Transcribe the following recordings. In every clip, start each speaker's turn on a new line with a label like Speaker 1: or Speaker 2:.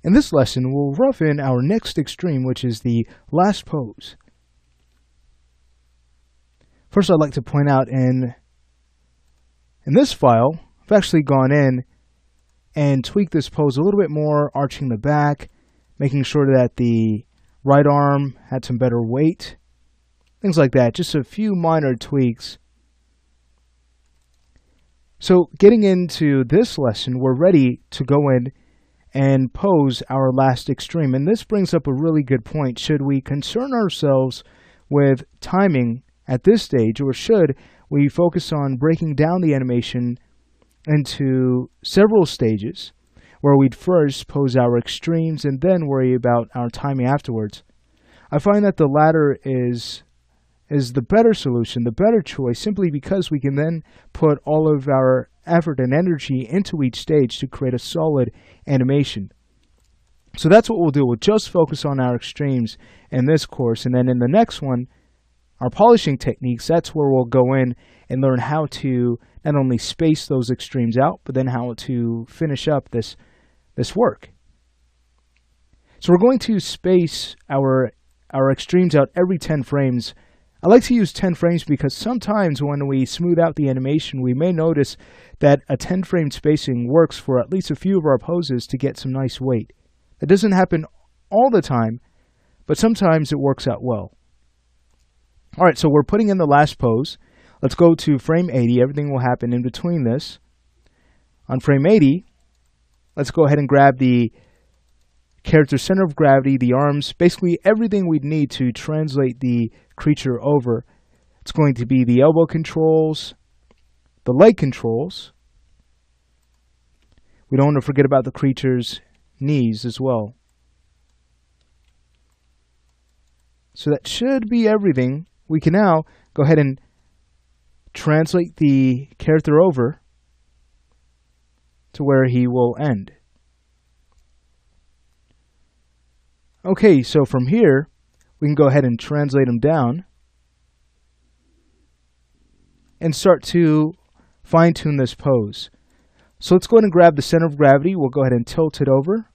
Speaker 1: In this lesson, we'll rough in our next extreme, which is the last pose. First, I'd like to point out in this file, I've actually gone in and tweaked this pose a little bit more, arching the back, making sure that the right arm had some better weight, things like that, just a few minor tweaks. So getting into this lesson, we're ready to go in and pose our last extreme. And this brings up a really good point. Should we concern ourselves with timing at this stage, or should we focus on breaking down the animation into several stages, where we'd first pose our extremes and then worry about our timing afterwards? I find that the latter is the better solution, the better choice, simply because we can then put all of our effort and energy into each stage to create a solid animation. So that's what we'll do. We'll just focus on our extremes in this course, and then in the next one, our polishing techniques, that's where we'll go in and learn how to not only space those extremes out, but then how to finish up this work. So we're going to space our extremes out every 10 frames. I like to use 10 frames because sometimes when we smooth out the animation, we may notice that a 10 frame spacing works for at least a few of our poses to get some nice weight. That doesn't happen all the time, but sometimes it works out well. All right, so we're putting in the last pose. Let's go to frame 80. Everything will happen in between this. On frame 80, let's go ahead and grab the character center of gravity, the arms, basically everything we'd need to translate the creature over. It's going to be the elbow controls, the leg controls. We don't want to forget about the creature's knees as well. So that should be everything. We can now go ahead and translate the character over to where he will end. Okay, so from here, we can go ahead and translate him down and start to fine-tune this pose. So let's go ahead and grab the center of gravity. We'll go ahead and tilt it over.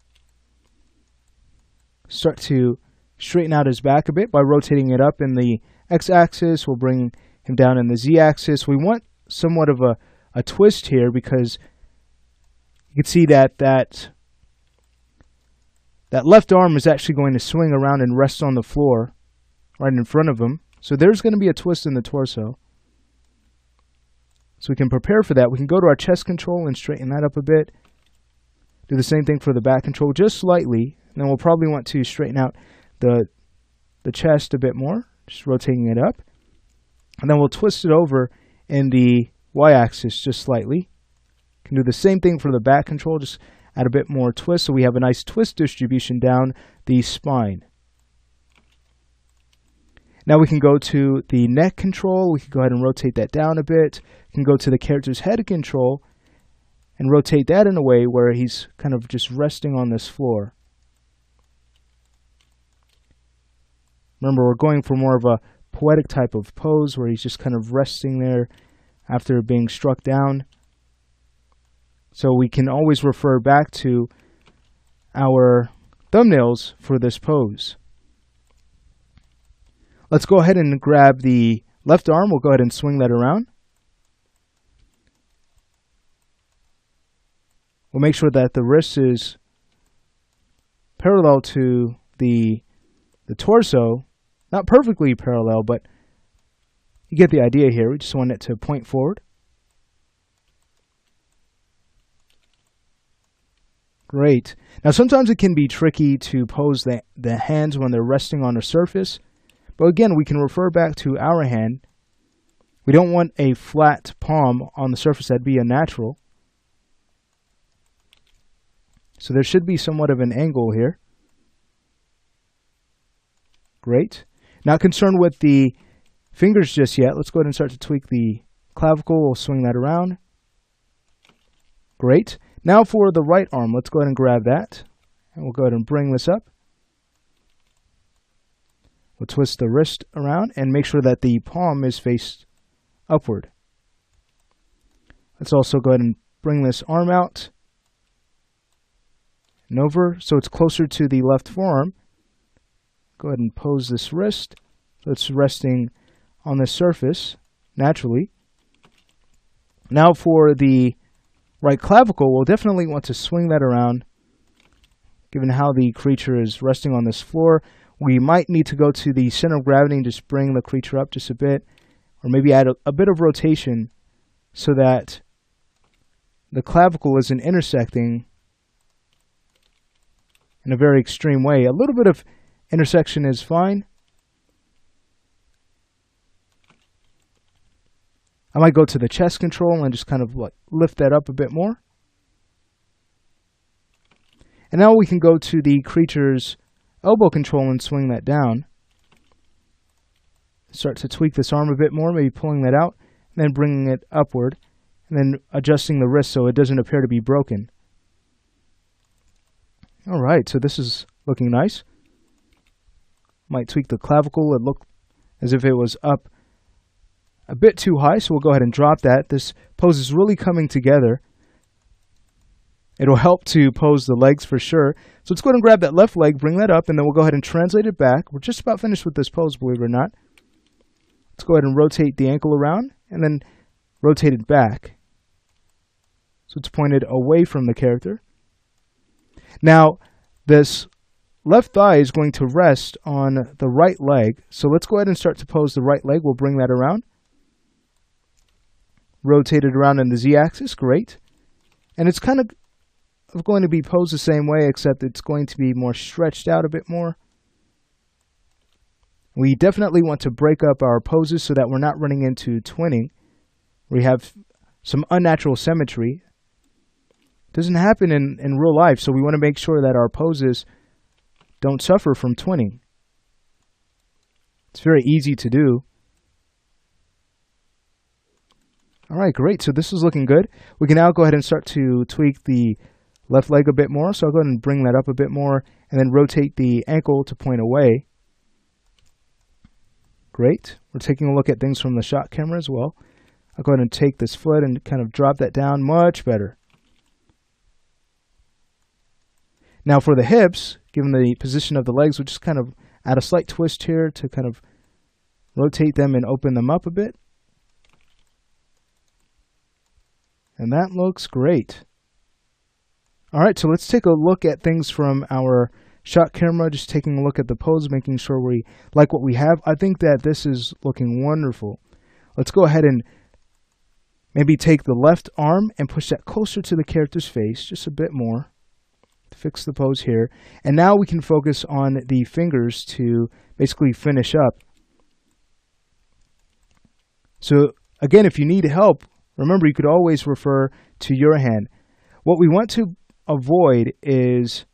Speaker 1: Start to straighten out his back a bit by rotating it up in the x-axis. We'll bring him down in the z-axis. We want somewhat of a twist here because you can see that left arm is actually going to swing around and rest on the floor right in front of him. So there's going to be a twist in the torso. So we can prepare for that. We can go to our chest control and straighten that up a bit. Do the same thing for the back control, just slightly. And then we'll probably want to straighten out the chest a bit more, just rotating it up. And then we'll twist it over in the y-axis just slightly. Can do the same thing for the back control, just add a bit more twist so we have a nice twist distribution down the spine. Now we can go to the neck control. We can go ahead and rotate that down a bit. We can go to the character's head control and rotate that in a way where he's kind of just resting on this floor. Remember, we're going for more of a poetic type of pose where he's just kind of resting there after being struck down. So we can always refer back to our thumbnails for this pose. Let's go ahead and grab the left arm. We'll go ahead and swing that around. We'll make sure that the wrist is parallel to the torso. Not perfectly parallel, but you get the idea here. We just want it to point forward. Great. Now sometimes it can be tricky to pose the hands when they're resting on a surface. But again, we can refer back to our hand. We don't want a flat palm on the surface. That'd be unnatural. So there should be somewhat of an angle here. Great. Not concerned with the fingers just yet. Let's go ahead and start to tweak the clavicle. We'll swing that around. Great. Now for the right arm, let's go ahead and grab that. And we'll go ahead and bring this up. We'll twist the wrist around and make sure that the palm is faced upward. Let's also go ahead and bring this arm out. and over, so it's closer to the left forearm. Go ahead and pose this wrist, so it's resting on the surface naturally. Now for the right clavicle, we'll definitely want to swing that around. Given how the creature is resting on this floor, we might need to go to the center of gravity and just bring the creature up just a bit, or maybe add a bit of rotation so that the clavicle isn't intersecting in a very extreme way. A little bit of intersection is fine. I might go to the chest control and just kind of like lift that up a bit more. And now we can go to the creature's elbow control and swing that down. Start to tweak this arm a bit more, maybe pulling that out, and then bringing it upward, and then adjusting the wrist so it doesn't appear to be broken. Alright, so this is looking nice. Might tweak the clavicle. It looked as if it was up a bit too high, so we'll go ahead and drop that. This pose is really coming together. It'll help to pose the legs for sure. So let's go ahead and grab that left leg, bring that up, and then we'll go ahead and translate it back. We're just about finished with this pose, believe it or not. Let's go ahead and rotate the ankle around, and then rotate it back. So it's pointed away from the character. Now, this left thigh is going to rest on the right leg. So let's go ahead and start to pose the right leg. We'll bring that around. Rotate it around in the Z-axis. Great. And it's kind of going to be posed the same way, except it's going to be more stretched out a bit more. We definitely want to break up our poses so that we're not running into twinning. We have some unnatural symmetry. It doesn't happen in real life, so we want to make sure that our poses don't suffer from twinning. It's very easy to do. Alright, great. So this is looking good. We can now go ahead and start to tweak the left leg a bit more. So I'll go ahead and bring that up a bit more and then rotate the ankle to point away. Great. We're taking a look at things from the shot camera as well. I'll go ahead and take this foot and kind of drop that down. Much better. Now for the hips, given the position of the legs, we'll just kind of add a slight twist here to kind of rotate them and open them up a bit. And that looks great. Alright, so let's take a look at things from our shot camera, just taking a look at the pose, making sure we like what we have. I think that this is looking wonderful. Let's go ahead and maybe take the left arm and push that closer to the character's face, just a bit more. Fix the pose here. And now we can focus on the fingers to basically finish up. So again, if you need help, remember you could always refer to your hand. What we want to avoid is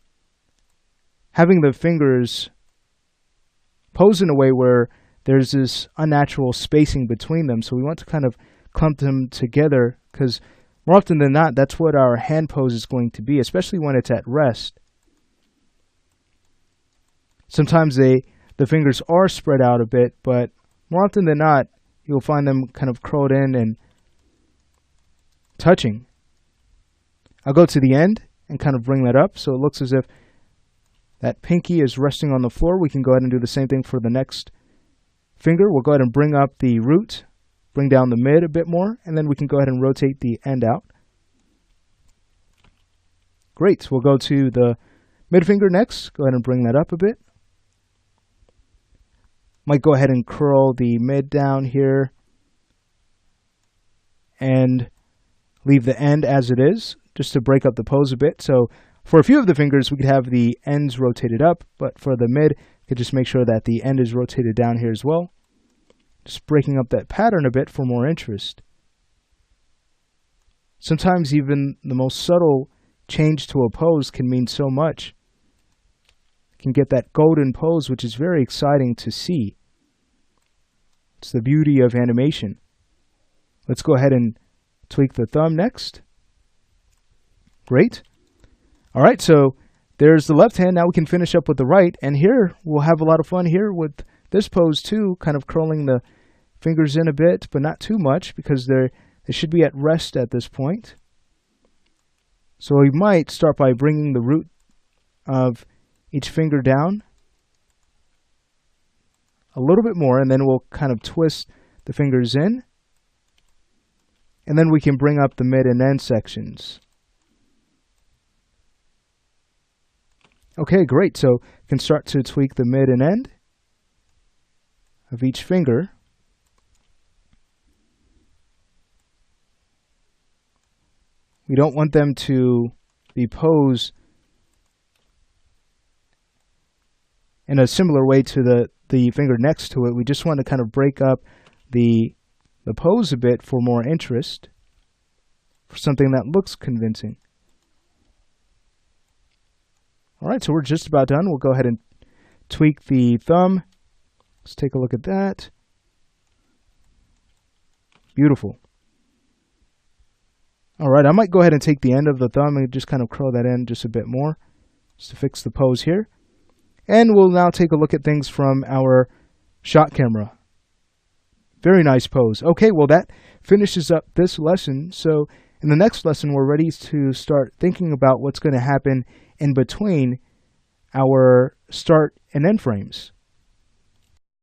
Speaker 1: having the fingers pose in a way where there's this unnatural spacing between them. So we want to kind of clump them together, because more often than not, that's what our hand pose is going to be, especially when it's at rest. Sometimes the fingers are spread out a bit, but more often than not, you'll find them kind of curled in and touching. I'll go to the end and kind of bring that up so it looks as if that pinky is resting on the floor. We can go ahead and do the same thing for the next finger. We'll go ahead and bring up the root, bring down the mid a bit more, and then we can go ahead and rotate the end out. Great. We'll go to the mid finger next. Go ahead and bring that up a bit. Might go ahead and curl the mid down here and leave the end as it is, just to break up the pose a bit. So for a few of the fingers, we could have the ends rotated up, but for the mid, you could just make sure that the end is rotated down here as well. Just breaking up that pattern a bit for more interest. Sometimes even the most subtle change to a pose can mean so much. You can get that golden pose, which is very exciting to see. It's the beauty of animation. Let's go ahead and tweak the thumb next. Great. All right, so there's the left hand. Now we can finish up with the right. And here, we'll have a lot of fun here with this pose too, kind of curling the fingers in a bit, but not too much because they should be at rest at this point. So we might start by bringing the root of each finger down a little bit more, and then we'll kind of twist the fingers in. And then we can bring up the mid and end sections. Okay, great. So you can start to tweak the mid and end of each finger. We don't want them to be posed in a similar way to the finger next to it. We just want to kind of break up the pose a bit for more interest, for something that looks convincing. All right, so we're just about done. We'll go ahead and tweak the thumb. Let's take a look at that. Beautiful. All right, I might go ahead and take the end of the thumb and just kind of curl that in just a bit more, just to fix the pose here. And we'll now take a look at things from our shot camera. Very nice pose. Okay, well that finishes up this lesson. So in the next lesson, we're ready to start thinking about what's going to happen in between our start and end frames.